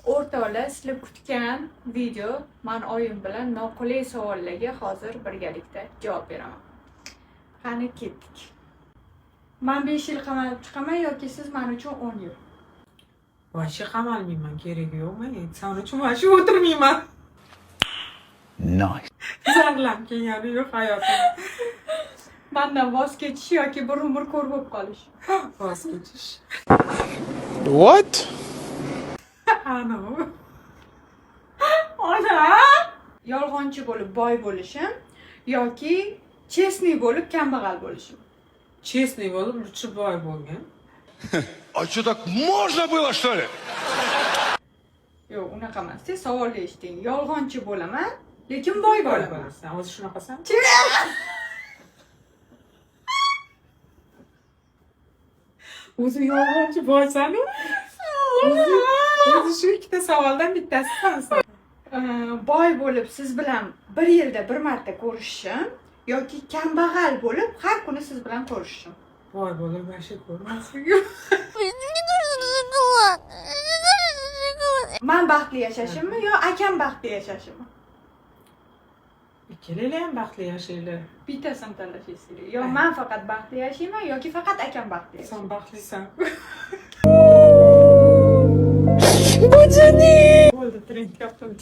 O'rtoqlar, sizlar kutgan video men oyim bilan noqulay savollarga hozir birgalikda javob beraman. Qani ketdik. Men 5 yil qamalib chiqaman yoki siz men uchun 10 yil? Vahşi qamalmayman, keragi yo'qmi? Sen uchun vahşi o'tirmayman. Nice. Zarlam kelgani yo'q hayotim. Mendan voz kechish yoki bir umr ko'r bo'lib qolish. Voz kechish. What? Ana. Ona! Yolg'onchi bo'lib boy bo'lishim yoki chestniy bo'lib kambag'al bo'lishim. Честный bo'lib, lutchi boy bo'lgan. А что, так можно было, что ли? Yo'q, unaqa emas. Siz savolni eshiting. Yolg'onchi bo'laman, lekin boy bo'laman. Sen o'zi shunaqasan? O'zi yolg'onchi boysan-ku. O'zi shu ikkita savoldan bittasisan sen. Boy bo'lib siz bilan bir yilda bir marta ko'rishishim yoki kambag'al bo'lib har kuni siz bilan ko'rishishim. Boy bo'lib vahşi ko'rmasligim. Men baxtli yashashimmi yo akam baxtli yashashimmi? Ikkalanglar ham baxtli yashaylar. Bittasini tanlashingiz kerak. Yo men faqat baxtli yashayman yoki faqat akam baxtli yashaydi. Sen baxtlisan. Bajani! Bo'ldi, trend yaptım.